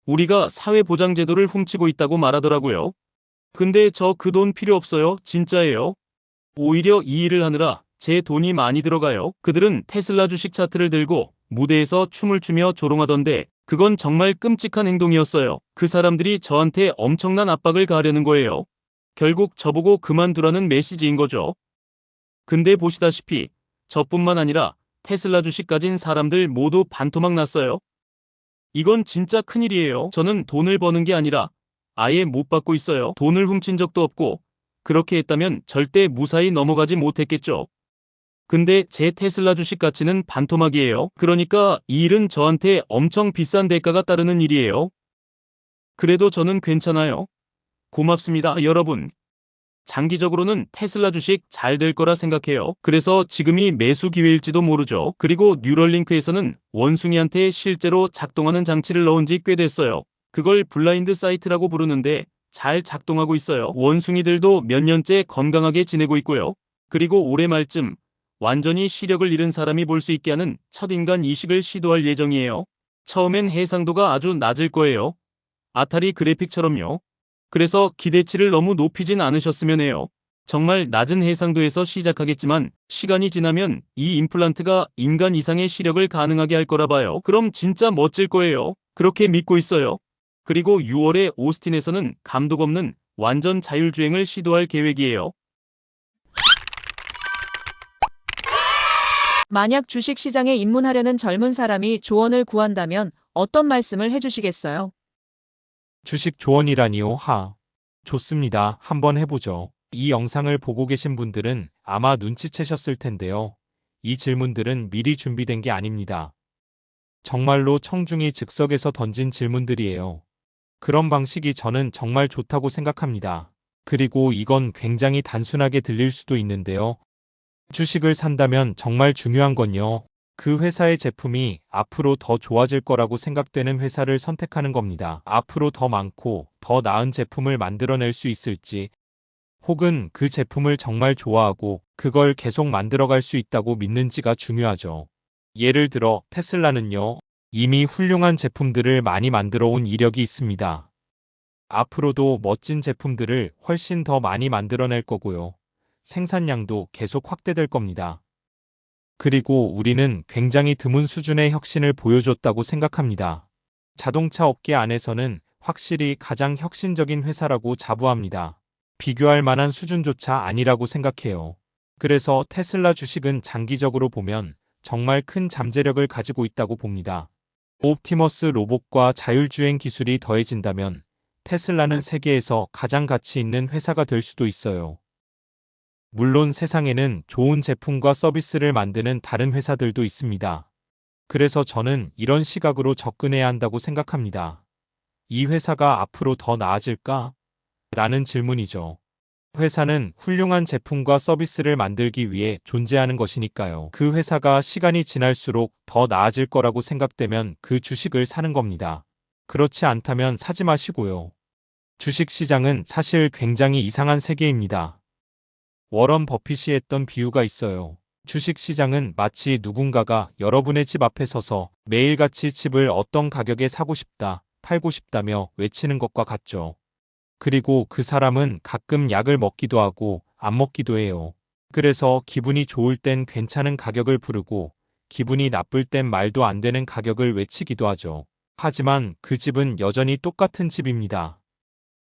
우리가 사회보장제도를 훔치고 있다고 말하더라고요. 근데 저 그 돈 필요 없어요. 진짜예요. 오히려 이 일을 하느라 제 돈이 많이 들어가요. 그들은 테슬라 주식 차트를 들고 무대에서 춤을 추며 조롱하던데 그건 정말 끔찍한 행동이었어요. 그 사람들이 저한테 엄청난 압박을 가하려는 거예요. 결국 저보고 그만두라는 메시지인 거죠. 근데 보시다시피 저뿐만 아니라 테슬라 주식 가진 사람들 모두 반토막 났어요. 이건 진짜 큰일이에요. 저는 돈을 버는 게 아니라 아예 못 받고 있어요. 돈을 훔친 적도 없고 그렇게 했다면 절대 무사히 넘어가지 못했겠죠. 근데 제 테슬라 주식 가치는 반토막이에요. 그러니까 이 일은 저한테 엄청 비싼 대가가 따르는 일이에요. 그래도 저는 괜찮아요. 고맙습니다, 여러분. 장기적으로는 테슬라 주식 잘 될 거라 생각해요. 그래서 지금이 매수 기회일지도 모르죠. 그리고 뉴럴링크에서는 원숭이한테 실제로 작동하는 장치를 넣은 지 꽤 됐어요. 그걸 블라인드 사이트라고 부르는데 잘 작동하고 있어요. 원숭이들도 몇 년째 건강하게 지내고 있고요. 그리고 올해 말쯤 완전히 시력을 잃은 사람이 볼 수 있게 하는 첫 인간 이식을 시도할 예정이에요. 처음엔 해상도가 아주 낮을 거예요. 아타리 그래픽처럼요. 그래서 기대치를 너무 높이진 않으셨으면 해요. 정말 낮은 해상도에서 시작하겠지만 시간이 지나면 이 임플란트가 인간 이상의 시력을 가능하게 할 거라 봐요. 그럼 진짜 멋질 거예요. 그렇게 믿고 있어요. 그리고 6월에 오스틴에서는 감독 없는 완전 자율주행을 시도할 계획이에요. 만약 주식시장에 입문하려는 젊은 사람이 조언을 구한다면 어떤 말씀을 해주시겠어요? 주식 조언이라니요, 좋습니다. 한번 해보죠. 이 영상을 보고 계신 분들은 아마 눈치채셨을 텐데요. 이 질문들은 미리 준비된 게 아닙니다. 정말로 청중이 즉석에서 던진 질문들이에요. 그런 방식이 저는 정말 좋다고 생각합니다. 그리고 이건 굉장히 단순하게 들릴 수도 있는데요. 주식을 산다면 정말 중요한 건요. 그 회사의 제품이 앞으로 더 좋아질 거라고 생각되는 회사를 선택하는 겁니다. 앞으로 더 많고 더 나은 제품을 만들어낼 수 있을지, 혹은 그 제품을 정말 좋아하고 그걸 계속 만들어갈 수 있다고 믿는지가 중요하죠. 예를 들어 테슬라는요, 이미 훌륭한 제품들을 많이 만들어 온 이력이 있습니다. 앞으로도 멋진 제품들을 훨씬 더 많이 만들어낼 거고요. 생산량도 계속 확대될 겁니다. 그리고 우리는 굉장히 드문 수준의 혁신을 보여줬다고 생각합니다. 자동차 업계 안에서는 확실히 가장 혁신적인 회사라고 자부합니다. 비교할 만한 수준조차 아니라고 생각해요. 그래서 테슬라 주식은 장기적으로 보면 정말 큰 잠재력을 가지고 있다고 봅니다. 옵티머스 로봇과 자율주행 기술이 더해진다면 테슬라는 세계에서 가장 가치 있는 회사가 될 수도 있어요. 물론 세상에는 좋은 제품과 서비스를 만드는 다른 회사들도 있습니다. 그래서 저는 이런 시각으로 접근해야 한다고 생각합니다. 이 회사가 앞으로 더 나아질까? 라는 질문이죠. 회사는 훌륭한 제품과 서비스를 만들기 위해 존재하는 것이니까요. 그 회사가 시간이 지날수록 더 나아질 거라고 생각되면 그 주식을 사는 겁니다. 그렇지 않다면 사지 마시고요. 주식 시장은 사실 굉장히 이상한 세계입니다. 워런 버핏이 했던 비유가 있어요. 주식 시장은 마치 누군가가 여러분의 집 앞에 서서 매일같이 집을 어떤 가격에 사고 싶다, 팔고 싶다며 외치는 것과 같죠. 그리고 그 사람은 가끔 약을 먹기도 하고 안 먹기도 해요. 그래서 기분이 좋을 땐 괜찮은 가격을 부르고 기분이 나쁠 땐 말도 안 되는 가격을 외치기도 하죠. 하지만 그 집은 여전히 똑같은 집입니다.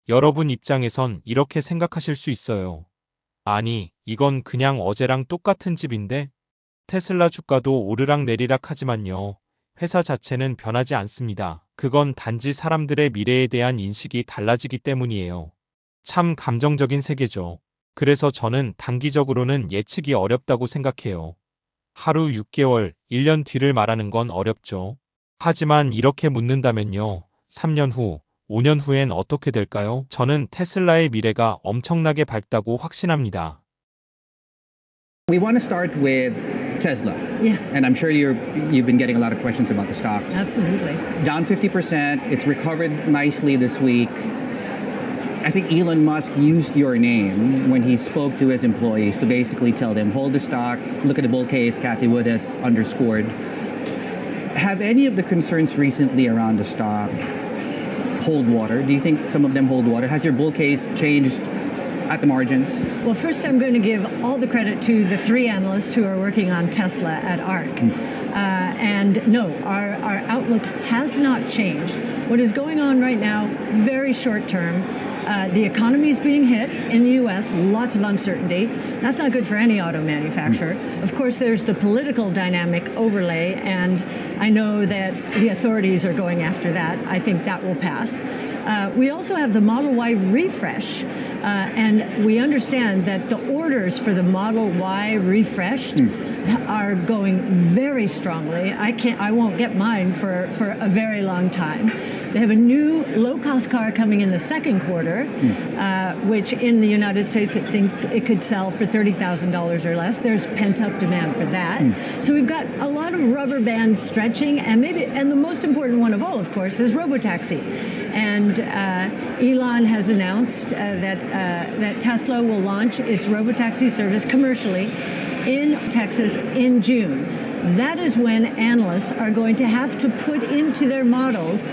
여러분 입장에선 이렇게 생각하실 수 있어요. 아니, 이건 그냥 어제랑 똑같은 집인데? 테슬라 주가도 오르락내리락 하지만요. 회사 자체는 변하지 않습니다. 그건 단지 사람들의 미래에 대한 인식이 달라지기 때문이에요. 참 감정적인 세계죠. 그래서 저는 단기적으로는 예측이 어렵다고 생각해요. 하루 6개월, 1년 뒤를 말하는 건 어렵죠. 하지만 이렇게 묻는다면요. 3년 후, 5년 후엔 어떻게 될까요? 저는 테슬라의 미래가 엄청나게 밝다고 확신합니다. We want to start with Tesla. Yes, And I'm sure you've been getting a lot of questions about the stock. absolutely. Down 50%, it's recovered nicely this week. I think Elon Musk used your name when he spoke to his employees to basically tell them, hold the stock, look at the bull case Kathy Wood has underscored. Have any of the concerns recently around the stock hold water? Do you think some of them hold water? Has your bull case changed at the margins? Well, first, I'm going to give all the credit to the three analysts who are working on Tesla at ARC. And no, our outlook has not changed. What is going on right now, very short term, the economy is being hit in the U.S., lots of uncertainty. That's not good for any auto manufacturer. Of course, there's the political dynamic overlay, and I know that the authorities are going after that. I think that will pass. We also have the Model Y refresh, and we understand that the orders for the Model Y refreshed are going very strongly. I won't get mine for a very long time. They have a new low-cost car coming in the second quarter, which in the United States, I think it could sell for $30,000 or less. There's pent-up demand for that. So we've got a lot of rubber band stretching, and the most important one of all, of course, is robotaxi. And Elon has announced that Tesla will launch its robotaxi service commercially in Texas in June. That is when analysts are going to have to put into their models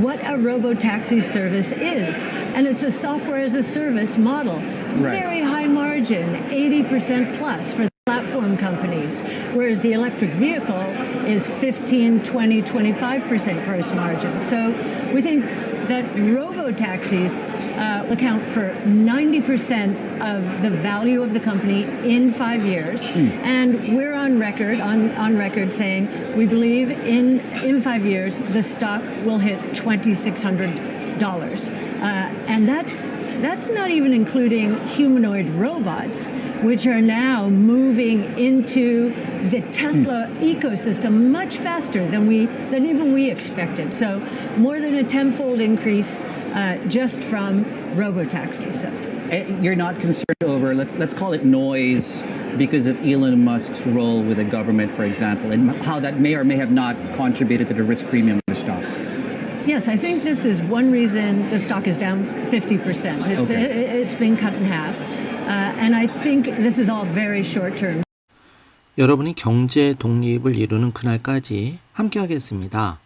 what a robotaxi service is. And it's a software as a service model. Right. Very high margin, 80% plus for platform companies, whereas the electric vehicle is 15, 20, 25% gross margin. So we think that robo-taxis account for 90% of the value of the company in 5 years. And we're on record saying we believe in 5 years the stock will hit $2,600. And that's not even including humanoid robots, which are now moving into the Tesla ecosystem much faster than even we expected. So more than a tenfold increase just from robotaxis. So. You're not concerned over, let's call it noise, because of Elon Musk's role with the government, for example, and how that may or may have not contributed to the risk premium of the stock? Yes, I think this is one reason the stock is down 50%. It's been cut in half. And I think this is all very short term. 여러분이 경제 독립을 이루는 그날까지 함께 하겠습니다.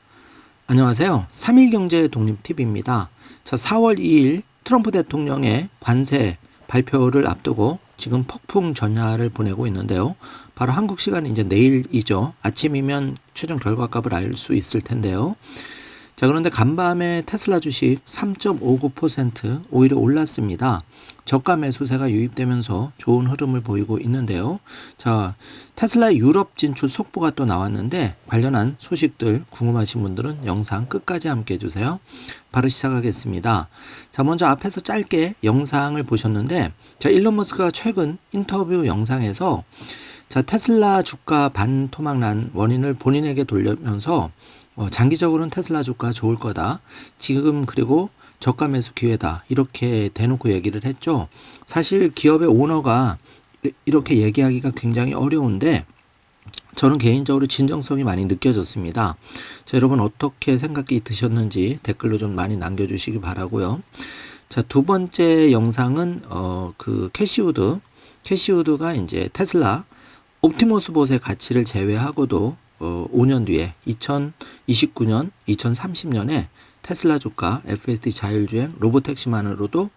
안녕하세요. 3일 경제 독립 TV입니다. 자, 4월 2일 트럼프 대통령의 관세 발표를 앞두고 지금 폭풍 전야를 보내고 있는데요. 바로 한국 시간 이제 내일이죠. 아침이면 최종 결과값을 알 수 있을 텐데요. 자, 그런데 간밤에 테슬라 주식 3.59% 오히려 올랐습니다. 저가 매수세가 유입되면서 좋은 흐름을 보이고 있는데요. 자, 테슬라의 유럽 진출 속보가 또 나왔는데 관련한 소식들 궁금하신 분들은 영상 끝까지 함께 해주세요. 바로 시작하겠습니다. 자, 먼저 앞에서 짧게 영상을 보셨는데, 자, 일론 머스크가 최근 인터뷰 영상에서 자, 테슬라 주가 반토막난 원인을 본인에게 돌리면서 장기적으로는 테슬라 주가 좋을 거다. 지금 그리고 저가 매수 기회다. 이렇게 대놓고 얘기를 했죠. 사실 기업의 오너가 이렇게 얘기하기가 굉장히 어려운데 저는 개인적으로 진정성이 많이 느껴졌습니다. 자, 여러분 어떻게 생각이 드셨는지 댓글로 좀 많이 남겨주시기 바라고요. 자, 두 번째 영상은 캐시우드가 이제 테슬라 옵티머스 봇의 가치를 제외하고도 5년 뒤에 2029년, 2030년에 테슬라 주가, FSD 자율주행, 로보택시만으로도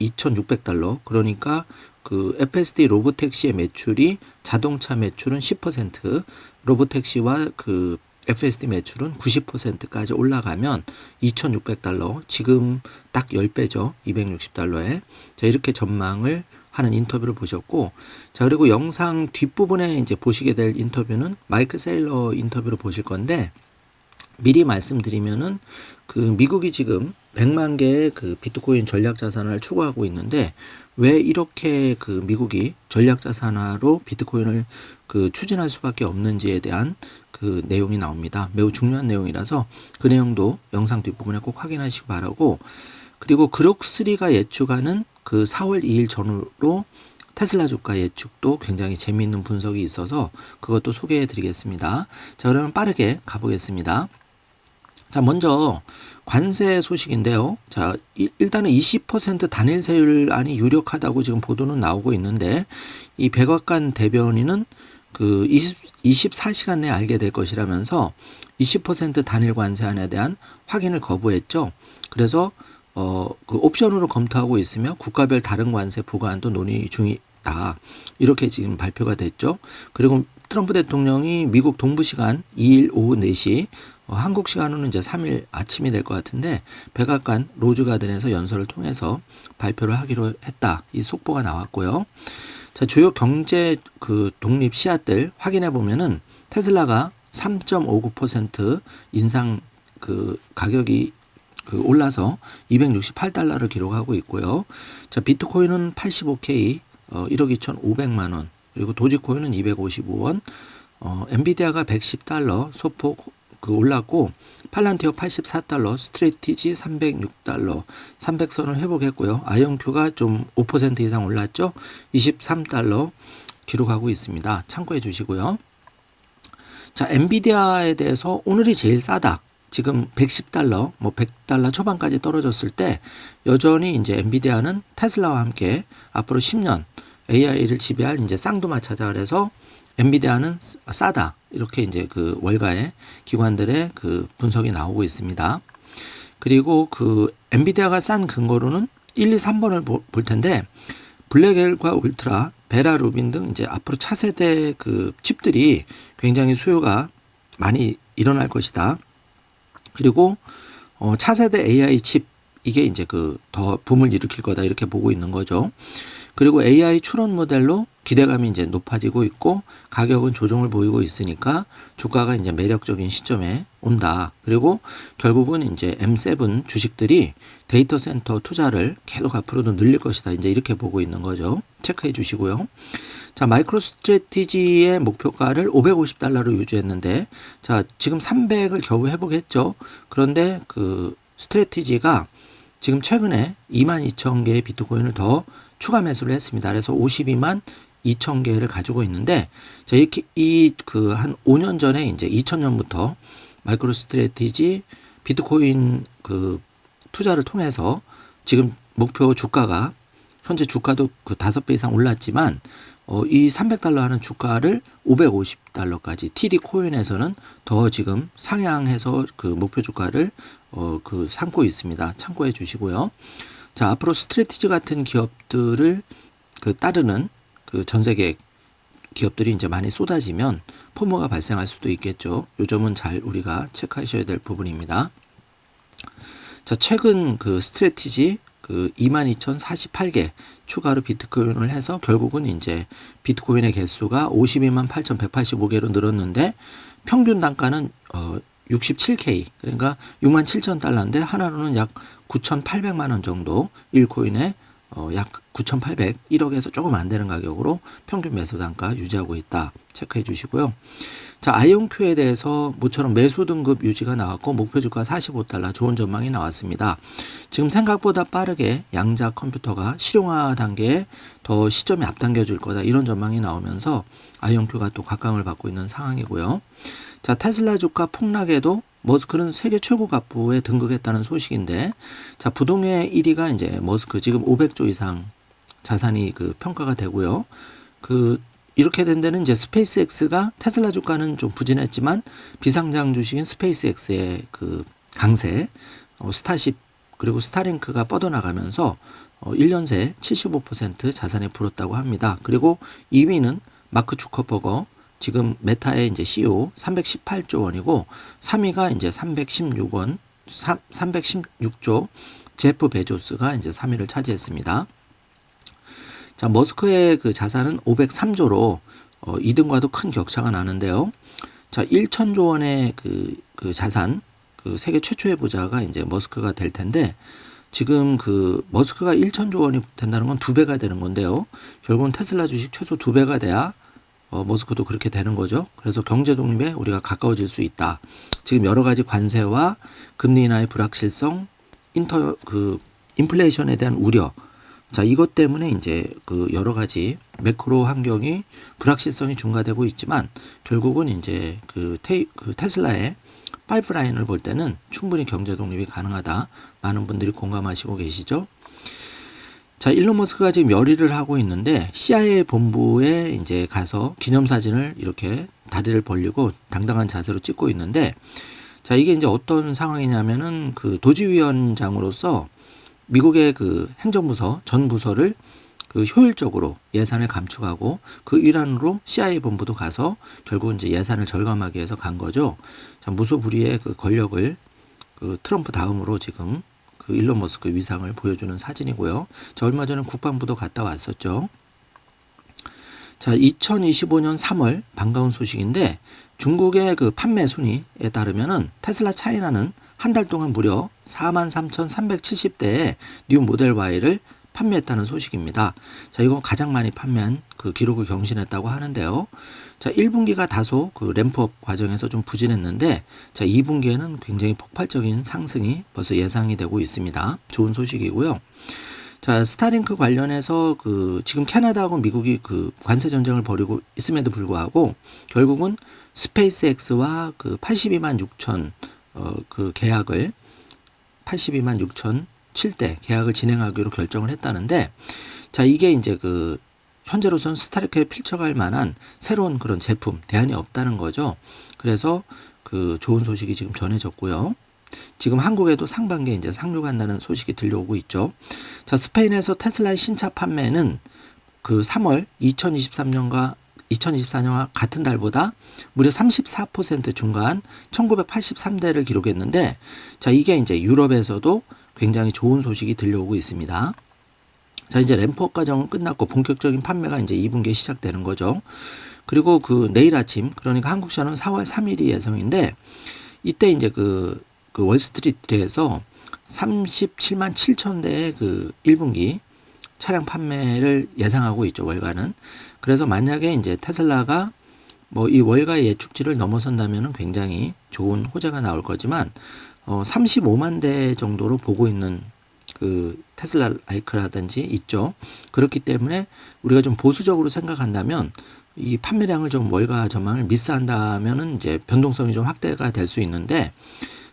$2,600, 그러니까 그 FSD 로보택시의 매출이 자동차 매출은 10%, 로보택시와 그 FSD 매출은 90%까지 올라가면 $2,600, 지금 딱 10배죠. $260에. 자, 이렇게 전망을 하는 인터뷰를 보셨고, 자, 그리고 영상 뒷부분에 이제 보시게 될 인터뷰는 마이크 세일러 인터뷰로 보실 건데, 미리 말씀드리면은 그 미국이 지금 100만 개의 그 비트코인 전략 자산을 추구하고 있는데, 왜 이렇게 그 미국이 전략 자산화로 비트코인을 그 추진할 수밖에 없는지에 대한 그 내용이 나옵니다. 매우 중요한 내용이라서 그 내용도 영상 뒷부분에 꼭 확인하시기 바라고, 그리고 그록3가 예측하는 그 4월 2일 전후로 테슬라 주가 예측도 굉장히 재미있는 분석이 있어서 그것도 소개해 드리겠습니다. 자, 그러면 빠르게 가보겠습니다. 자, 먼저 관세 소식인데요. 자, 일단은 20% 단일 세율안이 유력하다고 지금 보도는 나오고 있는데, 이 백악관 대변인은 그 24시간 내에 알게 될 것이라면서 20% 단일 관세안에 대한 확인을 거부했죠. 그래서 그 옵션으로 검토하고 있으며 국가별 다른 관세 부과안도 논의 중이다. 이렇게 지금 발표가 됐죠. 그리고 트럼프 대통령이 미국 동부 시간 2일 오후 4시 한국 시간으로는 이제 3일 아침이 될 것 같은데 백악관 로즈가든에서 연설을 통해서 발표를 하기로 했다. 이 속보가 나왔고요. 자, 주요 경제 그 독립 씨앗들 확인해 보면은 테슬라가 3.59% 인상 그 가격이 그 올라서 268달러를 기록하고 있고요. 자, 비트코인은 85K 1억 2,500만 원, 그리고 도지코인은 255원, 엔비디아가 110달러 소폭 그 올랐고 팔란티어 84달러, 스트레티지 306달러, 300선을 회복했고요. 아이온큐가 좀 5% 이상 올랐죠. 23달러 기록하고 있습니다. 참고해 주시고요. 자, 엔비디아에 대해서 오늘이 제일 싸다. 지금 110달러, 뭐 100달러 초반까지 떨어졌을 때 여전히 이제 엔비디아는 테슬라와 함께 앞으로 10년 AI를 지배할 이제 쌍두마차자 그래서 엔비디아는 싸다. 이렇게 이제 그 월가의 기관들의 그 분석이 나오고 있습니다. 그리고 그 엔비디아가 싼 근거로는 1, 2, 3번을 볼 텐데 블랙엘과 울트라, 베라 루빈 등 이제 앞으로 차세대 그 칩들이 굉장히 수요가 많이 일어날 것이다. 그리고 차세대 AI 칩 이게 이제 그 더 붐을 일으킬 거다 이렇게 보고 있는 거죠. 그리고 AI 추론 모델로 기대감이 이제 높아지고 있고 가격은 조정을 보이고 있으니까 주가가 이제 매력적인 시점에 온다. 그리고 결국은 이제 M7 주식들이 데이터 센터 투자를 계속 앞으로도 늘릴 것이다. 이제 이렇게 보고 있는 거죠. 체크해 주시고요. 자, 마이크로 스트래티지의 목표가를 550달러로 유지했는데 자, 지금 300을 겨우 회복했죠. 그런데 그 스트래티지가 지금 최근에 22,000개의 비트코인을 더 추가 매수를 했습니다. 그래서 52만 2천 개를 가지고 있는데, 자, 그 한 5년 전에 이제 2000년부터 마이크로 스트래티지 비트코인 그 투자를 통해서 지금 목표 주가가 현재 주가도 그 5배 이상 올랐지만, 이 300달러 하는 주가를 550달러까지 TD 코인에서는 더 지금 상향해서 그 목표 주가를 그 삼고 있습니다. 참고해 주시고요. 자, 앞으로 스트래티지 같은 기업들을 그 따르는 그 전 세계 기업들이 이제 많이 쏟아지면 포모가 발생할 수도 있겠죠. 요 점은 잘 우리가 체크하셔야 될 부분입니다. 자, 최근 그 스트래티지 그 22,048개 추가로 비트코인을 해서 결국은 이제 비트코인의 개수가 52만 8,185개로 늘었는데 평균 단가는 67K, 그러니까 67,000달러인데 하나로는 약 9,800만 원 정도 1코인에 약 9,800, 1억에서 조금 안 되는 가격으로 평균 매수 단가 유지하고 있다. 체크해 주시고요. 자, 아이온큐에 대해서 모처럼 매수 등급 유지가 나왔고 목표 주가 45달러 좋은 전망이 나왔습니다. 지금 생각보다 빠르게 양자 컴퓨터가 실용화 단계에 더 시점이 앞당겨질 거다 이런 전망이 나오면서 아이온큐가 또 각광을 받고 있는 상황이고요. 자, 테슬라 주가 폭락에도 머스크는 세계 최고 갑부에 등극했다는 소식인데, 자, 부동의 1위가 이제 머스크 지금 500조 이상 자산이 그 평가가 되고요. 그 이렇게 된 데는 이제 스페이스X가 테슬라 주가는 좀 부진했지만 비상장 주식인 스페이스X의 그 강세, 스타쉽 그리고 스타링크가 뻗어나가면서 1년 새 75% 자산이 불었다고 합니다. 그리고 2위는 마크 주커버거 지금 메타의 이제 CEO 318조 원이고 3위가 이제 316조 제프 베조스가 이제 3위를 차지했습니다. 자, 머스크의 그 자산은 503조로 2등과도 큰 격차가 나는데요. 자, 1,000조 원의 그 자산, 그 세계 최초의 부자가 이제 머스크가 될 텐데 지금 그 머스크가 1,000조 원이 된다는 건 2배가 되는 건데요. 결국은 테슬라 주식 최소 2배가 돼야 머스크도 그렇게 되는 거죠. 그래서 경제 독립에 우리가 가까워질 수 있다. 지금 여러 가지 관세와 금리 인하의 불확실성, 인플레이션에 대한 우려. 자, 이것 때문에 이제 그 여러 가지 매크로 환경이 불확실성이 증가되고 있지만 결국은 이제 그 테슬라의 파이프라인을 볼 때는 충분히 경제 독립이 가능하다. 많은 분들이 공감하시고 계시죠. 자, 일론 머스크가 지금 열일을 하고 있는데 CIA 본부에 이제 가서 기념사진을 이렇게 다리를 벌리고 당당한 자세로 찍고 있는데, 자, 이게 이제 어떤 상황이냐면은 그 도지위원장으로서 미국의 그 행정부서 전 부서를 그 효율적으로 예산을 감축하고 그 일환으로 CIA 본부도 가서 결국 이제 예산을 절감하기 위해서 간 거죠. 자, 무소불위의 그 권력을 그 트럼프 다음으로 지금 그 일론 머스크 위상을 보여주는 사진이고요. 자, 얼마 전에 국방부도 갔다 왔었죠. 자, 2025년 3월 반가운 소식인데, 중국의 그 판매 순위에 따르면은 테슬라 차이나는 한 달 동안 무려 43,370대의 뉴 모델 Y를 판매했다는 소식입니다. 자, 이건 가장 많이 판매한 그 기록을 경신했다고 하는데요. 자, 1분기가 다소 그 램프업 과정에서 좀 부진했는데, 자, 2분기에는 굉장히 폭발적인 상승이 벌써 예상이 되고 있습니다. 좋은 소식이고요. 자, 스타링크 관련해서 그 지금 캐나다하고 미국이 그 관세 전쟁을 벌이고 있음에도 불구하고 결국은 스페이스X와 그 82만 6천 그 계약을 82만 6천 7대 계약을 진행하기로 결정을 했다는데, 자, 이게 이제 그 현재로서는 스타링크에 필적할 만한 새로운 그런 제품 대안이 없다는 거죠. 그래서 그 좋은 소식이 지금 전해졌고요. 지금 한국에도 상반기에 이제 상륙한다는 소식이 들려오고 있죠. 자, 스페인에서 테슬라의 신차 판매는 그 3월 2023년과 2024년과 같은 달보다 무려 34% 증가한 1983대를 기록했는데, 자, 이게 이제 유럽에서도 굉장히 좋은 소식이 들려오고 있습니다. 자, 이제 램프업 과정은 끝났고 본격적인 판매가 이제 2분기에 시작되는 거죠. 그리고 그 내일 아침, 그러니까 한국 시간은 4월 3일이 예정인데, 이때 이제 그 월스트리트에서 37만 7천 대의 그 1분기 차량 판매를 예상하고 있죠, 월가는. 그래서 만약에 이제 테슬라가 뭐 이 월가의 예측치를 넘어선다면은 굉장히 좋은 호재가 나올 거지만, 35만 대 정도로 보고 있는 그 테슬라 라이크라든지 있죠. 그렇기 때문에 우리가 좀 보수적으로 생각한다면 이 판매량을 좀 월가 전망을 미스한다면은 이제 변동성이 좀 확대가 될 수 있는데,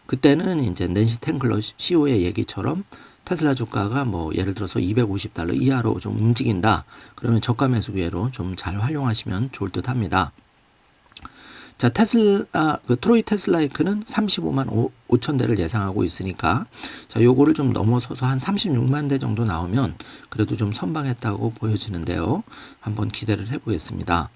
그때는 이제 낸시 탱클러 CEO의 얘기처럼 테슬라 주가가 뭐 예를 들어서 $250 이하로 좀 움직인다. 그러면 저가 매수 기회로 좀 잘 활용하시면 좋을 듯 합니다. 자, 테슬라, 그 트로이 테슬라이크는 35만 5천 대를 예상하고 있으니까, 자, 요거를 좀 넘어서서 한 36만 대 정도 나오면 그래도 좀 선방했다고 보여지는데요. 한번 기대를 해보겠습니다.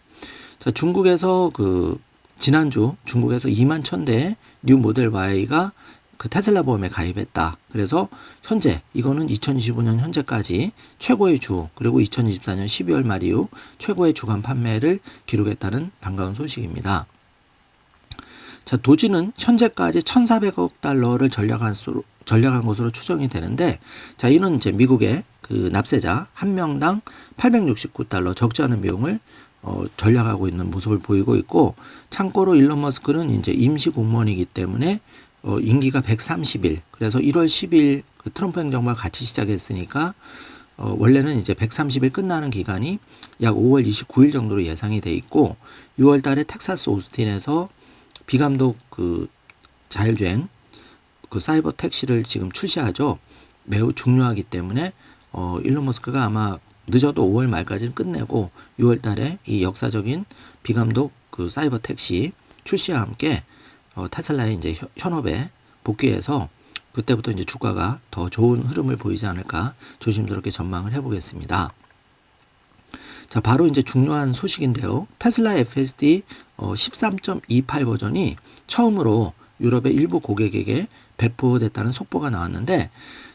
자, 중국에서 그 지난주 중국에서 2만 1,000대의 뉴 모델 Y가 그 테슬라 보험에 가입했다. 그래서 현재 이거는 2025년 현재까지 최고의 주, 그리고 2024년 12월 말 이후 최고의 주간 판매를 기록했다는 반가운 소식입니다. 자, 도지는 현재까지 1,400억 달러를 전략한 것으로 추정이 되는데, 자, 이는 이제 미국의 그 납세자 한 명당 869달러 적지 않은 비용을 전략하고 있는 모습을 보이고 있고, 참고로 일론 머스크는 이제 임시 공무원이기 때문에 임기가 130일, 그래서 1월 10일 그 트럼프 행정부와 같이 시작했으니까 원래는 이제 130일 끝나는 기간이 약 5월 29일 정도로 예상이 돼 있고, 6월 달에 텍사스 오스틴에서 비감독 그 자율주행 그 사이버 택시를 지금 출시하죠. 매우 중요하기 때문에 일론 머스크가 아마 늦어도 5월 말까지는 끝내고 6월 달에 이 역사적인 비감독 그 사이버 택시 출시와 함께 테슬라의 이제 현업에 복귀해서 그때부터 이제 주가가 더 좋은 흐름을 보이지 않을까 조심스럽게 전망을 해보겠습니다. 자, 바로 이제 중요한 소식인데요. 테슬라 FSD 13.28 버전이 처음으로 유럽의 일부 고객에게 배포됐다는 속보가 나왔는데,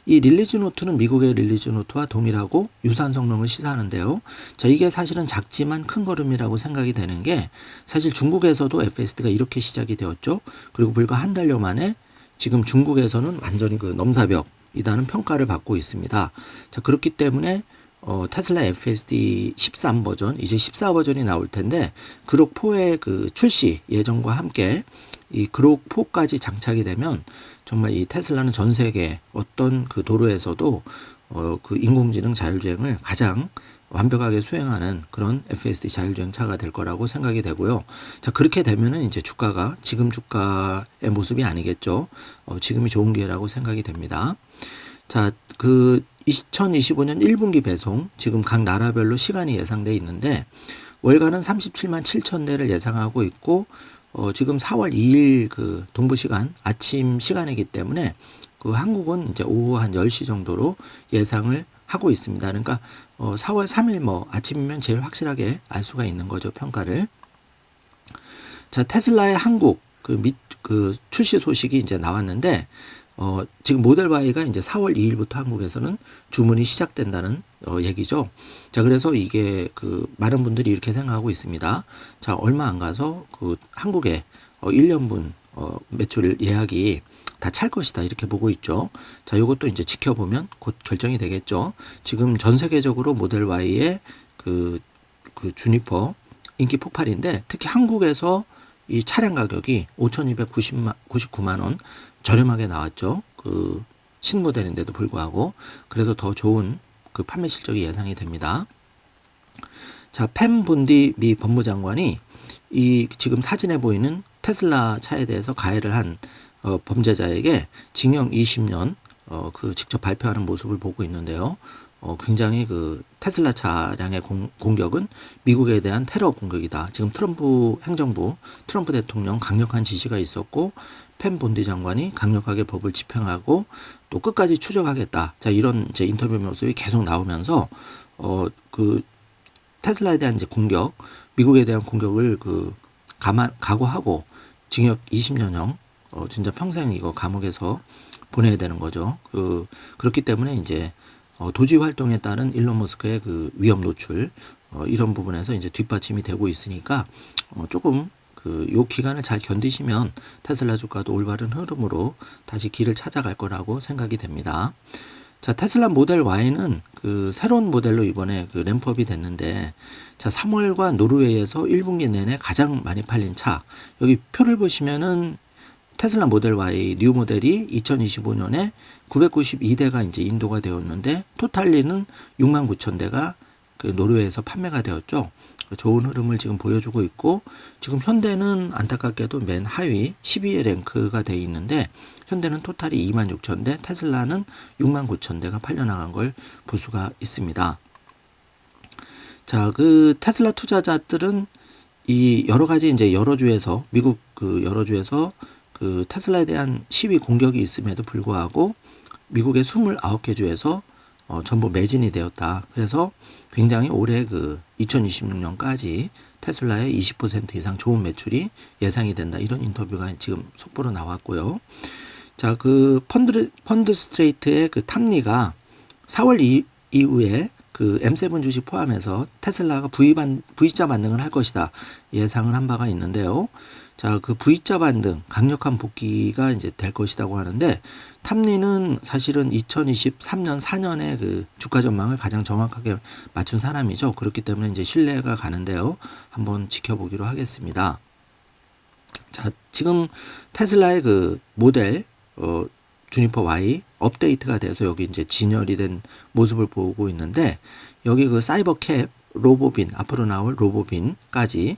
이 릴리즈 노트는 미국의 릴리즈 노트와 동일하고 유사한 성능을 시사하는데요. 자, 이게 사실은 작지만 큰 걸음이라고 생각이 되는 게, 사실 중국에서도 FSD가 이렇게 시작이 되었죠. 그리고 불과 한 달여 만에 지금 중국에서는 완전히 그 넘사벽이라는 평가를 받고 있습니다. 자, 그렇기 때문에 테슬라 FSD 13 버전, 이제 14 버전이 나올 텐데, 그록 4의 그 출시 예정과 함께 이 그록 4까지 장착이 되면 정말 이 테슬라는 전 세계 어떤 그 도로에서도 그 인공지능 자율주행을 가장 완벽하게 수행하는 그런 FSD 자율주행 차가 될 거라고 생각이 되고요. 자, 그렇게 되면은 이제 주가가 지금 주가의 모습이 아니겠죠. 지금이 좋은 기회라고 생각이 됩니다. 자, 그 2025년 1분기 배송 지금 각 나라별로 시간이 예상돼 있는데 월가는 37만 7천 대를 예상하고 있고 지금 4월 2일 그 동부 시간 아침 시간이기 때문에 그 한국은 이제 오후 한 10시 정도로 예상을 하고 있습니다. 그러니까 4월 3일 뭐 아침이면 제일 확실하게 알 수가 있는 거죠, 평가를. 자, 테슬라의 한국 그 출시 소식이 이제 나왔는데 지금 모델 Y가 이제 4월 2일부터 한국에서는 주문이 시작된다는 얘기죠. 자, 그래서 이게 그 많은 분들이 이렇게 생각하고 있습니다. 자, 얼마 안 가서 그 한국에 1년분 매출 예약이 다 찰 것이다 이렇게 보고 있죠. 자, 요것도 이제 지켜보면 곧 결정이 되겠죠. 지금 전 세계적으로 모델 Y의 그 주니퍼 인기 폭발인데 특히 한국에서 이 차량 가격이 5,299만 원 저렴하게 나왔죠. 그 신모델인데도 불구하고 그래서 더 좋은 그 판매 실적이 예상이 됩니다. 자, 팸 본디 미 법무장관이 이 지금 사진에 보이는 테슬라 차에 대해서 가해를 한 범죄자에게 징역 20년 그 직접 발표하는 모습을 보고 있는데요. 굉장히 그 테슬라 차량의 공격은 미국에 대한 테러 공격이다. 지금 트럼프 행정부, 트럼프 대통령 강력한 지시가 있었고 펜 본디 장관이 강력하게 법을 집행하고 또 끝까지 추적하겠다. 자, 이런 이제 인터뷰 모습이 계속 나오면서 그 테슬라에 대한 이제 공격, 미국에 대한 공격을 그 각오하고 징역 20년형 진짜 평생 이거 감옥에서 보내야 되는 거죠. 그렇기 때문에 이제 도지 활동에 따른 일론 머스크의 그 위험 노출 이런 부분에서 이제 뒷받침이 되고 있으니까 조금 요 기간을 잘 견디시면 테슬라 주가도 올바른 흐름으로 다시 길을 찾아갈 거라고 생각이 됩니다. 자, 테슬라 모델 Y는 그 새로운 모델로 이번에 그 램프업이 됐는데 자, 3월과 노르웨이에서 1분기 내내 가장 많이 팔린 차. 여기 표를 보시면은 테슬라 모델 Y 뉴 모델이 2025년에 992대가 이제 인도가 되었는데 토탈리는 69,000대가 그 노르웨이에서 판매가 되었죠. 좋은 흐름을 지금 보여주고 있고 지금 현대는 안타깝게도 맨 하위 12위 랭크가 되어 있는데 현대는 토탈이 26,000대, 테슬라는 69,000대가 팔려나간 걸 볼 수가 있습니다. 자, 그 테슬라 투자자들은 이 여러 가지 이제 여러 주에서 미국 그 여러 주에서 그 테슬라에 대한 시위 공격이 있음에도 불구하고 미국의 29개 주에서 전부 매진이 되었다. 그래서 굉장히 올해 그 2026년까지 테슬라의 20% 이상 좋은 매출이 예상이 된다. 이런 인터뷰가 지금 속보로 나왔고요. 자, 그 펀드 스트레이트의 그 탐리가 4월 이후에 그 M7 주식 포함해서 테슬라가 V자 반등을 할 것이다. 예상을 한 바가 있는데요. 자, 그 V자 반등, 강력한 복귀가 이제 될 것이라고 하는데, 탐리는 사실은 2023년 4년에 그 주가 전망을 가장 정확하게 맞춘 사람이죠. 그렇기 때문에 이제 신뢰가 가는데요. 한번 지켜보기로 하겠습니다. 자, 지금 테슬라의 그 모델, 주니퍼 Y 업데이트가 돼서 여기 이제 진열이 된 모습을 보고 있는데, 여기 그 사이버캡, 로보빈, 앞으로 나올 로보빈까지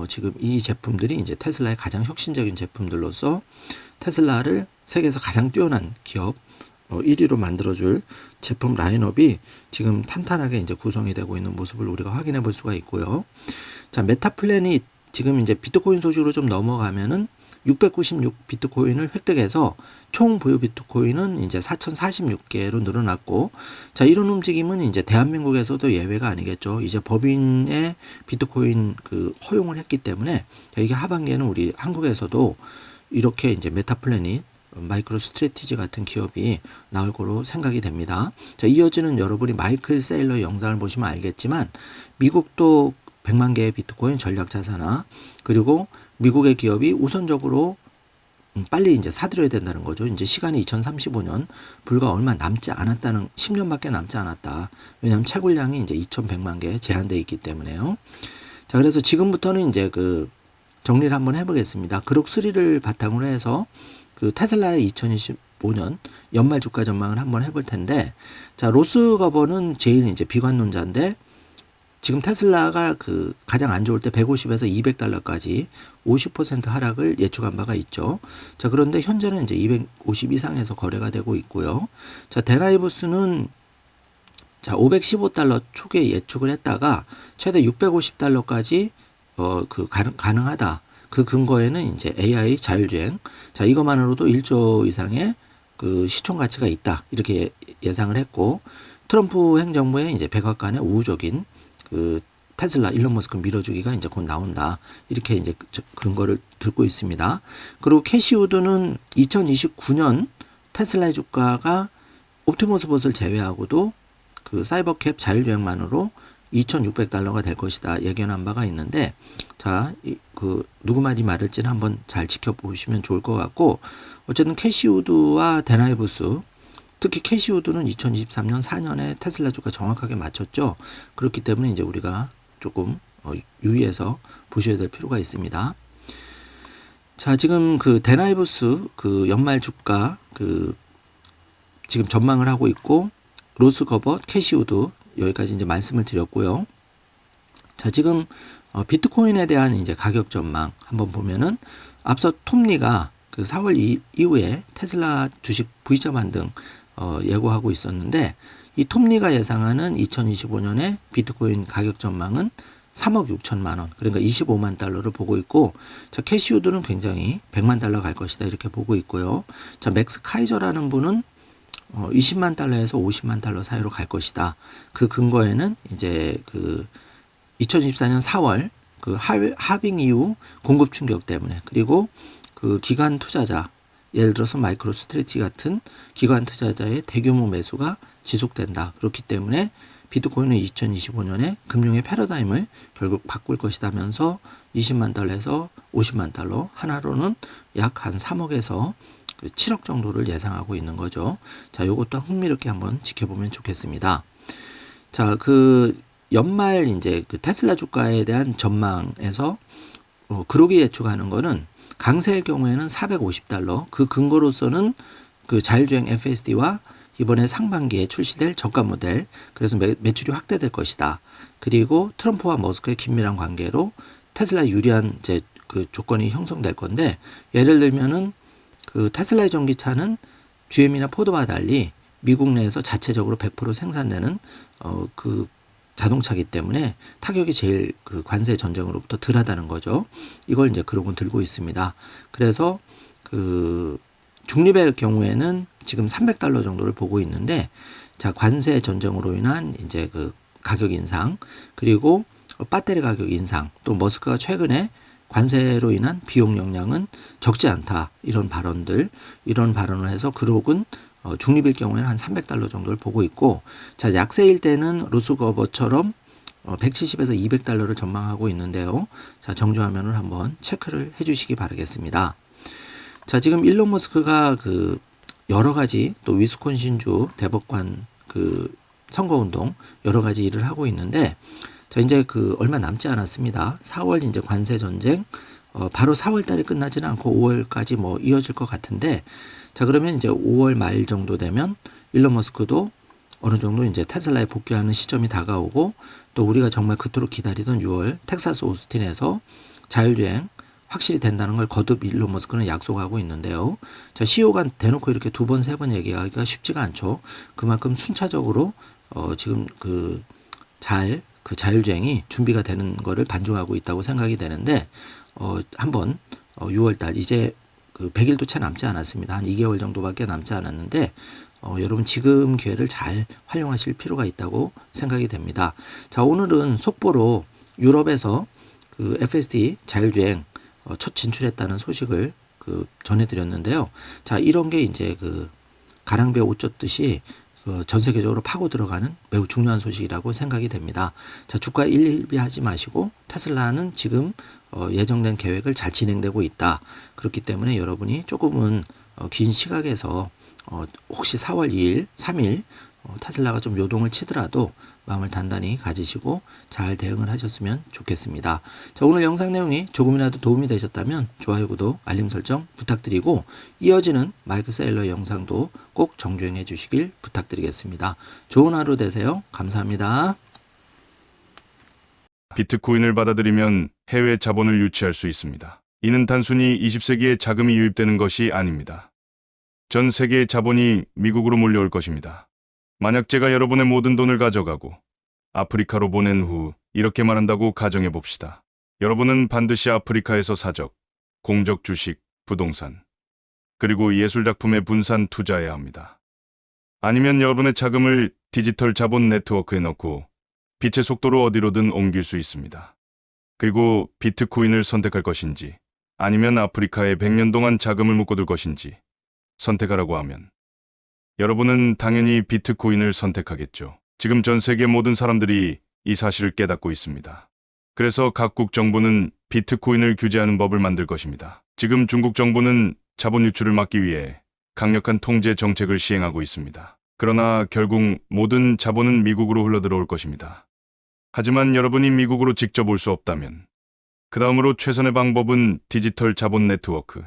지금 이 제품들이 이제 테슬라의 가장 혁신적인 제품들로서 테슬라를 세계에서 가장 뛰어난 기업 1위로 만들어줄 제품 라인업이 지금 탄탄하게 이제 구성이 되고 있는 모습을 우리가 확인해 볼 수가 있고요. 자, 메타플래닛 지금 이제 비트코인 소식으로 좀 넘어가면은 696 비트코인을 획득해서 총 보유 비트코인은 이제 4,046개로 늘어났고, 자, 이런 움직임은 이제 대한민국에서도 예외가 아니겠죠. 이제 법인의 비트코인 그 허용을 했기 때문에 이게 하반기에는 우리 한국에서도 이렇게 이제 메타플래닛, 마이크로 스트래티지 같은 기업이 나올 거로 생각이 됩니다. 자, 이어지는 여러분이 마이클 세일러 영상을 보시면 알겠지만 미국도 100만 개의 비트코인 전략 자산화, 그리고 미국의 기업이 우선적으로 빨리 이제 사들여야 된다는 거죠. 이제 시간이 2035년 불과 얼마 남지 않았다는 10년밖에 남지 않았다. 왜냐하면 채굴량이 이제 2,100만 개 제한되어 있기 때문에요. 자, 그래서 지금부터는 이제 그 정리를 한번 해보겠습니다. 그룹 3를 바탕으로 해서 그 테슬라의 2025년 연말 주가 전망을 한번 해볼 텐데, 자, 로스거버는 제일 이제 비관론자인데, 지금 테슬라가 그 가장 안 좋을 때 150에서 200달러까지 50% 하락을 예측한 바가 있죠. 자, 그런데 현재는 이제 250 이상에서 거래가 되고 있고요. 자, 데나이브스는 자, 515달러 초기에 예측을 했다가 최대 650달러까지 가능하다. 그 근거에는 이제 AI 자율주행. 자, 이것만으로도 1조 이상의 그 시총 가치가 있다. 이렇게 예상을 했고, 트럼프 행정부의 이제 백악관의 우호적인 그 테슬라 일론 머스크 밀어주기가 이제 곧 나온다. 이렇게 이제 근거를 들고 있습니다. 그리고 캐시우드는 2029년 테슬라의 주가가 옵티머스 봇을 제외하고도 그 사이버캡 자율주행만으로 2,600달러가 될 것이다 예견한 바가 있는데, 자, 누구 말이 맞을지는 한번 잘 지켜보시면 좋을 것 같고, 어쨌든 캐시우드와 데나이브스, 특히 캐시우드는 2023년 4년에 테슬라 주가 정확하게 맞췄죠. 그렇기 때문에 이제 우리가 조금 유의해서 보셔야 될 필요가 있습니다. 자, 지금 그 데나이브스 그 연말 주가 지금 전망을 하고 있고, 로스거벗, 캐시우드 여기까지 이제 말씀을 드렸고요. 자, 지금 비트코인에 대한 이제 가격 전망 한번 보면은, 앞서 톰리가 그 4월 이후에 테슬라 주식 V자 반등 예고하고 있었는데, 이 톰리가 예상하는 2025년에 비트코인 가격 전망은 3억 6천만 원, 그러니까 25만 달러를 보고 있고, 자, 캐시우드는 굉장히 100만 달러 갈 것이다 이렇게 보고 있고요. 자, 맥스 카이저라는 분은 20만 달러에서 50만 달러 사이로 갈 것이다. 그 근거에는 이제 그 2024년 4월 그 할빙 이후 공급 충격 때문에, 그리고 그 기관 투자자, 예를 들어서 마이크로 스트레티 같은 기관 투자자의 대규모 매수가 지속된다. 그렇기 때문에 비트코인은 2025년에 금융의 패러다임을 결국 바꿀 것이다면서 20만 달러에서 50만 달러, 하나로는 약 한 3억에서 7억 정도를 예상하고 있는 거죠. 자, 요것도 흥미롭게 한번 지켜보면 좋겠습니다. 자, 그 연말 이제 그 테슬라 주가에 대한 전망에서 그러기 예측하는 거는, 강세일 경우에는 450달러, 그 근거로서는 그 자율주행 FSD와 이번에 상반기에 출시될 저가 모델, 그래서 매출이 확대될 것이다. 그리고 트럼프와 머스크의 긴밀한 관계로 테슬라 유리한 이제 그 조건이 형성될 건데, 예를 들면은 그 테슬라의 전기차는 GM이나 포드와 달리 미국 내에서 자체적으로 100% 생산되는 그 자동차이기 때문에 타격이 제일 그 관세 전쟁으로부터 덜하다는 거죠. 이걸 이제 그러고 들고 있습니다. 그래서 그 중립의 경우에는 지금 300달러 정도를 보고 있는데, 자, 관세 전쟁으로 인한 이제 그 가격 인상, 그리고 배터리 가격 인상, 또 머스크가 최근에 관세로 인한 비용 영향은 적지 않다. 이런 발언을 해서 그룹은 중립일 경우에는 한 300달러 정도를 보고 있고, 자, 약세일 때는 로스거버처럼 170에서 200달러를 전망하고 있는데요. 자, 정주화면을 한번 체크를 해주시기 바라겠습니다. 자, 지금 일론 머스크가 그 여러 가지 또 위스콘신주 대법관 그 선거운동 여러 가지 일을 하고 있는데, 자, 이제 그 얼마 남지 않았습니다. 4월 이제 관세 전쟁, 바로 4월 달에 끝나지는 않고 5월까지 뭐 이어질 것 같은데, 자, 그러면 이제 5월 말 정도 되면 일론 머스크도 어느 정도 이제 테슬라에 복귀하는 시점이 다가오고, 또 우리가 정말 그토록 기다리던 6월 텍사스 오스틴에서 자율주행 확실히 된다는 걸 거듭 일론 머스크는 약속하고 있는데요. 자, CEO가 대놓고 이렇게 두 번, 세 번 얘기하기가 쉽지가 않죠. 그만큼 순차적으로 지금 그 자율주행이 준비가 되는 거를 반증하고 있다고 생각이 되는데, 한번 6월 달 이제 그 100일도 채 남지 않았습니다. 한 2개월 정도밖에 남지 않았는데, 여러분 지금 기회를 잘 활용하실 필요가 있다고 생각이 됩니다. 자, 오늘은 속보로 유럽에서 그 FSD 자율주행 첫 진출했다는 소식을 그 전해드렸는데요. 자, 이런 게 이제 그 가랑비에 옷 젖듯이 전 세계적으로 파고 들어가는 매우 중요한 소식이라고 생각이 됩니다. 자, 주가에 일비하지 마시고 테슬라는 지금 예정된 계획을 잘 진행되고 있다. 그렇기 때문에 여러분이 조금은 긴 시각에서 혹시 4월 2일, 3일 테슬라가 좀 요동을 치더라도 마음을 단단히 가지시고 잘 대응을 하셨으면 좋겠습니다. 자, 오늘 영상 내용이 조금이라도 도움이 되셨다면 좋아요, 구독, 알림 설정 부탁드리고, 이어지는 마이크 세일러 영상도 꼭 정주행해 주시길 부탁드리겠습니다. 좋은 하루 되세요. 감사합니다. 비트코인을 받아들이면 해외 자본을 유치할 수 있습니다. 이는 단순히 20세기에 자금이 유입되는 것이 아닙니다. 전 세계의 자본이 미국으로 몰려올 것입니다. 만약 제가 여러분의 모든 돈을 가져가고 아프리카로 보낸 후 이렇게 말한다고 가정해 봅시다. 여러분은 반드시 아프리카에서 사적, 공적 주식, 부동산, 그리고 예술작품에 분산 투자해야 합니다. 아니면 여러분의 자금을 디지털 자본 네트워크에 넣고 빛의 속도로 어디로든 옮길 수 있습니다. 그리고 비트코인을 선택할 것인지 아니면 아프리카에 100년 동안 자금을 묶어둘 것인지 선택하라고 하면 여러분은 당연히 비트코인을 선택하겠죠. 지금 전 세계 모든 사람들이 이 사실을 깨닫고 있습니다. 그래서 각국 정부는 비트코인을 규제하는 법을 만들 것입니다. 지금 중국 정부는 자본 유출을 막기 위해 강력한 통제 정책을 시행하고 있습니다. 그러나 결국 모든 자본은 미국으로 흘러들어올 것입니다. 하지만 여러분이 미국으로 직접 올 수 없다면 그 다음으로 최선의 방법은 디지털 자본 네트워크,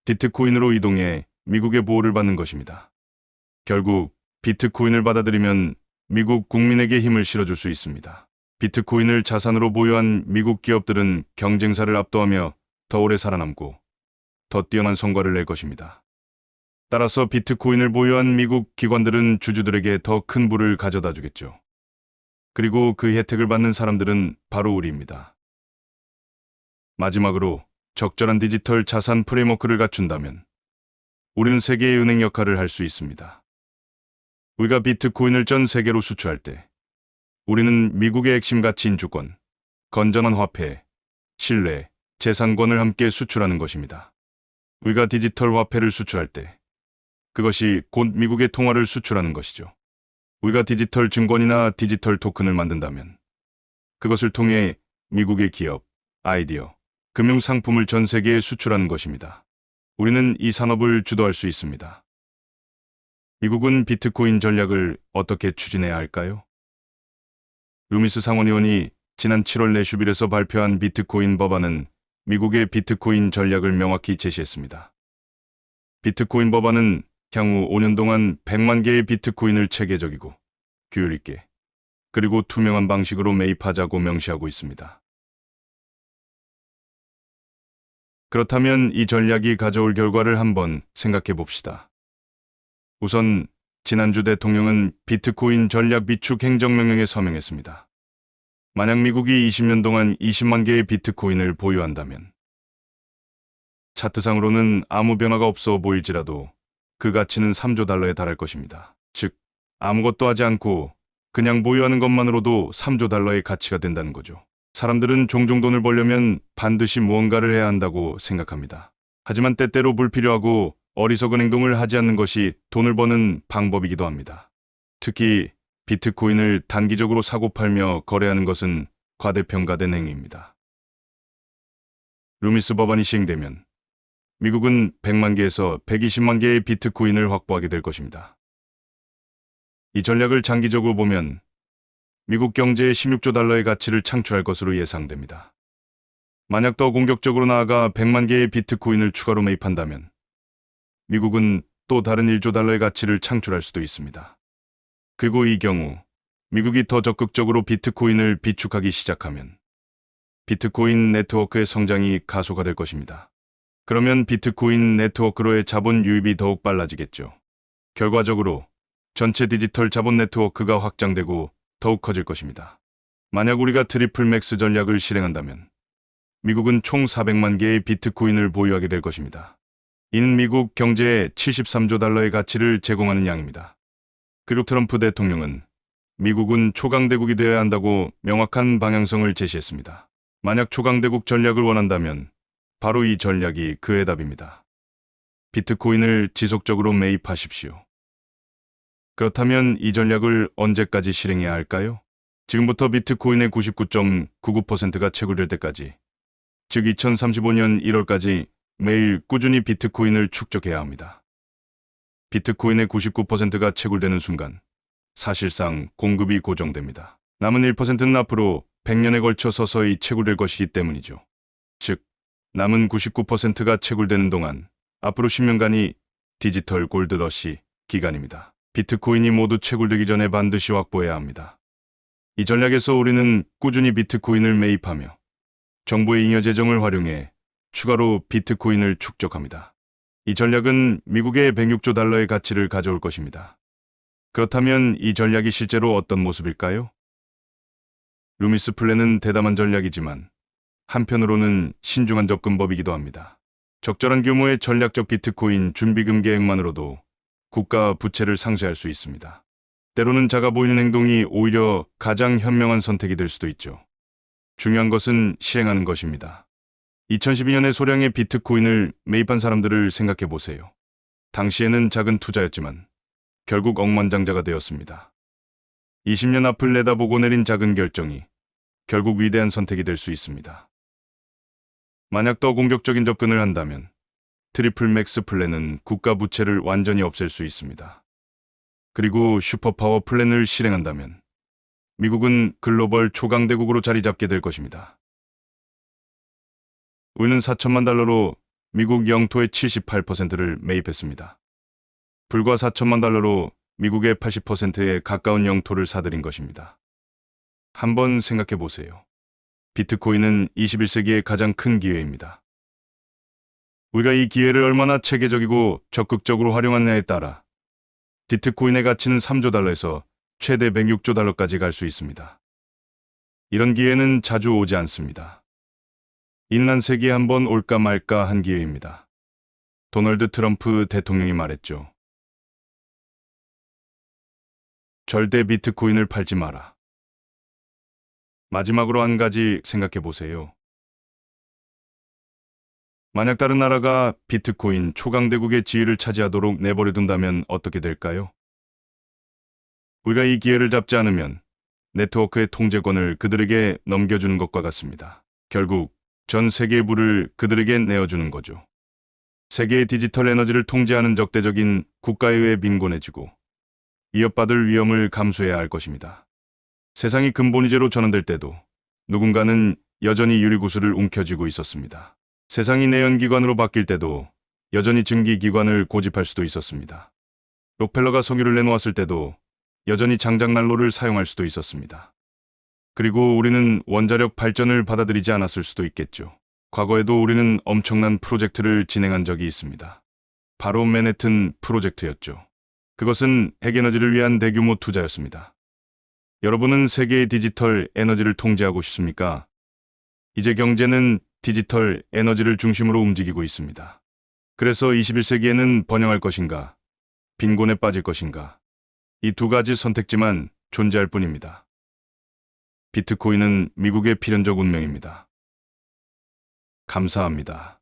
비트코인으로 이동해 미국의 보호를 받는 것입니다. 결국 비트코인을 받아들이면 미국 국민에게 힘을 실어줄 수 있습니다. 비트코인을 자산으로 보유한 미국 기업들은 경쟁사를 압도하며 더 오래 살아남고 더 뛰어난 성과를 낼 것입니다. 따라서 비트코인을 보유한 미국 기관들은 주주들에게 더 큰 부를 가져다 주겠죠. 그리고 그 혜택을 받는 사람들은 바로 우리입니다. 마지막으로 적절한 디지털 자산 프레임워크를 갖춘다면 우리는 세계의 은행 역할을 할 수 있습니다. 우리가 비트코인을 전 세계로 수출할 때 우리는 미국의 핵심 가치인 주권, 건전한 화폐, 신뢰, 재산권을 함께 수출하는 것입니다. 우리가 디지털 화폐를 수출할 때 그것이 곧 미국의 통화를 수출하는 것이죠. 우리가 디지털 증권이나 디지털 토큰을 만든다면 그것을 통해 미국의 기업, 아이디어, 금융 상품을 전 세계에 수출하는 것입니다. 우리는 이 산업을 주도할 수 있습니다. 미국은 비트코인 전략을 어떻게 추진해야 할까요? 루미스 상원의원이 지난 7월 내슈빌에서 발표한 비트코인 법안은 미국의 비트코인 전략을 명확히 제시했습니다. 비트코인 법안은 향후 5년 동안 100만 개의 비트코인을 체계적이고 규율 있게 그리고 투명한 방식으로 매입하자고 명시하고 있습니다. 그렇다면 이 전략이 가져올 결과를 한번 생각해 봅시다. 우선 지난주 대통령은 비트코인 전략 비축 행정명령에 서명했습니다. 만약 미국이 20년 동안 20만 개의 비트코인을 보유한다면 차트상으로는 아무 변화가 없어 보일지라도 그 가치는 3조 달러에 달할 것입니다. 즉, 아무것도 하지 않고 그냥 보유하는 것만으로도 3조 달러의 가치가 된다는 거죠. 사람들은 종종 돈을 벌려면 반드시 무언가를 해야 한다고 생각합니다. 하지만 때때로 불필요하고 어리석은 행동을 하지 않는 것이 돈을 버는 방법이기도 합니다. 특히 비트코인을 단기적으로 사고 팔며 거래하는 것은 과대평가된 행위입니다. 루미스 법안이 시행되면 미국은 100만 개에서 120만 개의 비트코인을 확보하게 될 것입니다. 이 전략을 장기적으로 보면 미국 경제에 16조 달러의 가치를 창출할 것으로 예상됩니다. 만약 더 공격적으로 나아가 100만 개의 비트코인을 추가로 매입한다면 미국은 또 다른 1조 달러의 가치를 창출할 수도 있습니다. 그리고 이 경우 미국이 더 적극적으로 비트코인을 비축하기 시작하면 비트코인 네트워크의 성장이 가속화될 것입니다. 그러면 비트코인 네트워크로의 자본 유입이 더욱 빨라지겠죠. 결과적으로 전체 디지털 자본 네트워크가 확장되고 더욱 커질 것입니다. 만약 우리가 트리플 맥스 전략을 실행한다면 미국은 총 400만 개의 비트코인을 보유하게 될 것입니다. 이는 미국 경제에 73조 달러의 가치를 제공하는 양입니다. 그리고 트럼프 대통령은 미국은 초강대국이 되어야 한다고 명확한 방향성을 제시했습니다. 만약 초강대국 전략을 원한다면 바로 이 전략이 그의 답입니다. 비트코인을 지속적으로 매입하십시오. 그렇다면 이 전략을 언제까지 실행해야 할까요? 지금부터 비트코인의 99.99%가 채굴될 때까지, 즉 2035년 1월까지 매일 꾸준히 비트코인을 축적해야 합니다. 비트코인의 99%가 채굴되는 순간 사실상 공급이 고정됩니다. 남은 1%는 앞으로 100년에 걸쳐 서서히 채굴될 것이기 때문이죠. 즉, 남은 99%가 채굴되는 동안 앞으로 10년간이 디지털 골드러시 기간입니다. 비트코인이 모두 채굴되기 전에 반드시 확보해야 합니다. 이 전략에서 우리는 꾸준히 비트코인을 매입하며 정부의 잉여 재정을 활용해 추가로 비트코인을 축적합니다. 이 전략은 미국의 106조 달러의 가치를 가져올 것입니다. 그렇다면 이 전략이 실제로 어떤 모습일까요? 루미스 플랜은 대담한 전략이지만 한편으로는 신중한 접근법이기도 합니다. 적절한 규모의 전략적 비트코인 준비금 계획만으로도 국가 부채를 상쇄할 수 있습니다. 때로는 작아 보이는 행동이 오히려 가장 현명한 선택이 될 수도 있죠. 중요한 것은 실행하는 것입니다. 2012년에 소량의 비트코인을 매입한 사람들을 생각해 보세요. 당시에는 작은 투자였지만 결국 억만장자가 되었습니다. 20년 앞을 내다보고 내린 작은 결정이 결국 위대한 선택이 될 수 있습니다. 만약 더 공격적인 접근을 한다면 트리플 맥스 플랜은 국가 부채를 완전히 없앨 수 있습니다. 그리고 슈퍼파워 플랜을 실행한다면 미국은 글로벌 초강대국으로 자리 잡게 될 것입니다. 우리는 4천만 달러로 미국 영토의 78%를 매입했습니다. 불과 4천만 달러로 미국의 80%에 가까운 영토를 사들인 것입니다. 한번 생각해 보세요. 비트코인은 21세기의 가장 큰 기회입니다. 우리가 이 기회를 얼마나 체계적이고 적극적으로 활용하느냐에 따라 비트코인의 가치는 3조 달러에서 최대 106조 달러까지 갈 수 있습니다. 이런 기회는 자주 오지 않습니다. 인난 세기에 한번 올까 말까 한 기회입니다. 도널드 트럼프 대통령이 말했죠. 절대 비트코인을 팔지 마라. 마지막으로 한 가지 생각해 보세요. 만약 다른 나라가 비트코인 초강대국의 지위를 차지하도록 내버려 둔다면 어떻게 될까요? 우리가 이 기회를 잡지 않으면 네트워크의 통제권을 그들에게 넘겨주는 것과 같습니다. 결국 전 세계의 부를 그들에게 내어주는 거죠. 세계의 디지털 에너지를 통제하는 적대적인 국가에 의해 빈곤해지고 위협받을 위험을 감수해야 할 것입니다. 세상이 근본위제로 전환될 때도 누군가는 여전히 유리구슬을 움켜쥐고 있었습니다. 세상이 내연기관으로 바뀔 때도 여전히 증기기관을 고집할 수도 있었습니다. 록펠러가 석유를 내놓았을 때도 여전히 장작난로를 사용할 수도 있었습니다. 그리고 우리는 원자력 발전을 받아들이지 않았을 수도 있겠죠. 과거에도 우리는 엄청난 프로젝트를 진행한 적이 있습니다. 바로 맨해튼 프로젝트였죠. 그것은 핵에너지를 위한 대규모 투자였습니다. 여러분은 세계의 디지털 에너지를 통제하고 싶습니까? 이제 경제는 디지털 에너지를 중심으로 움직이고 있습니다. 그래서 21세기에는 번영할 것인가, 빈곤에 빠질 것인가, 이 두 가지 선택지만 존재할 뿐입니다. 비트코인은 미국의 필연적 운명입니다. 감사합니다.